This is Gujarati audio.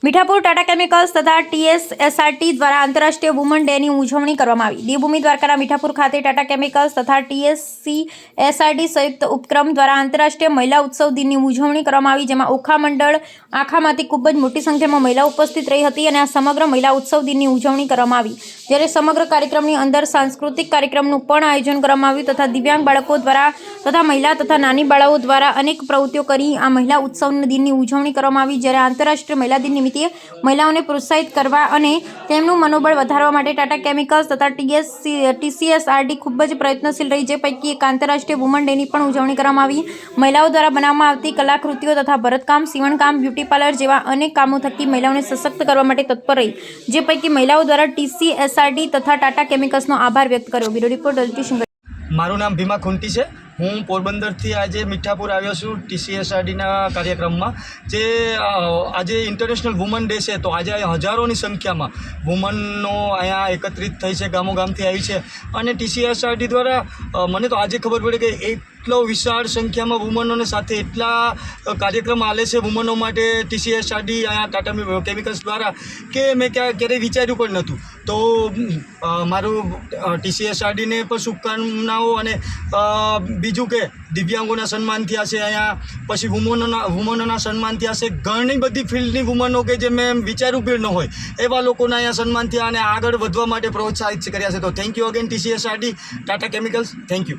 મીઠાપુર ટાટા કેમિકલ્સ તથા TSSRT દ્વારા આંતરરાષ્ટ્રીય વુમન ડેની ઉજવણી કરવામાં આવી। દેવભૂમિ દ્વારકાના મીઠાપુર ખાતે ટાટા કેમિકલ્સ તથા TSCSRT સંયુક્ત ઉપક્રમ દ્વારા આંતરરાષ્ટ્રીય મહિલા ઉત્સવ દિનની ઉજવણી કરવામાં આવી, જેમાં ઓખા મંડળ આખામાંથી ખૂબ જ મોટી સંખ્યામાં મહિલાઓ ઉપસ્થિત રહી હતી અને આ સમગ્ર મહિલા ઉત્સવ દિનની ઉજવણી કરવામાં આવી। જ્યારે સમગ્ર કાર્યક્રમની અંદર સાંસ્કૃતિક કાર્યક્રમનું પણ આયોજન કરવામાં આવ્યું તથા દિવ્યાંગ બાળકો દ્વારા તથા મહિલા તથા નાની બાળાઓ દ્વારા અનેક પ્રવૃત્તિઓ કરી આ મહિલા ઉત્સવ દિનની ઉજવણી કરવામાં આવી। જ્યારે આંતરરાષ્ટ્રીય મહિલા દિન નિમિત્તે મહિલાઓને પ્રોત્સાહિત કરવા અને તેમનું મનોબળ વધારવા માટે ટાટા કેમિકલ્સ તથા TCSRT ખૂબ જ પ્રયત્નશીલ રહી, જે પૈકી એક આંતરરાષ્ટ્રીય વુમન ડેની પણ ઉજવણી કરવામાં આવી। મહિલાઓ દ્વારા બનાવવામાં આવતી કલાકૃતિઓ તથા ભરતકામ, સીવણકામ, બ્યુટી પાર્લર જેવા અનેક કામો થકી મહિલાઓને સશક્ત કરવા માટે તત્પર રહી, જે પૈકી મહિલાઓ દ્વારા TCSRT તથા ટાટા કેમિકલ્સનો આભાર વ્યક્ત કર્યો। બ્યુરો રિપોર્ટ અલ્કેશન। મારું નામ ભીમા ખુંટી છે। હું પોરબંદરથી આજે મીઠાપુર આવ્યો છું TCSRTના કાર્યક્રમમાં। જે આજે ઇન્ટરનેશનલ વુમન ડે છે, તો આજે હજારોની સંખ્યામાં વુમનનો અહીંયા એકત્રિત થઈ છે, ગામો ગામથી આવી છે અને TCSRT દ્વારા મને તો આજે ખબર પડી કે એટલો વિશાળ સંખ્યામાં વુમનોને સાથે એટલા કાર્યક્રમ આલે છે વુમનો માટે TCSRT અહીંયા ટાટા કેમિકલ્સ દ્વારા કે મેં ક્યારેય વિચાર્યું પણ નહોતું। તો મારું TCSRTને પણ શુભકામનાઓ અને બીજું કે દિવ્યાંગોના સન્માન થયા છે અહીંયા, પછી વુમનોના સન્માન થયા છે, ઘણી બધી ફિલ્ડની વુમનો કે જે મેં વિચાર્યું પણ ન હોય એવા લોકોના અહીંયા સન્માન થયા અને આગળ વધવા માટે પ્રોત્સાહિત કર્યા છે। તો thank you again TCSRT, Tata chemicals, thank you.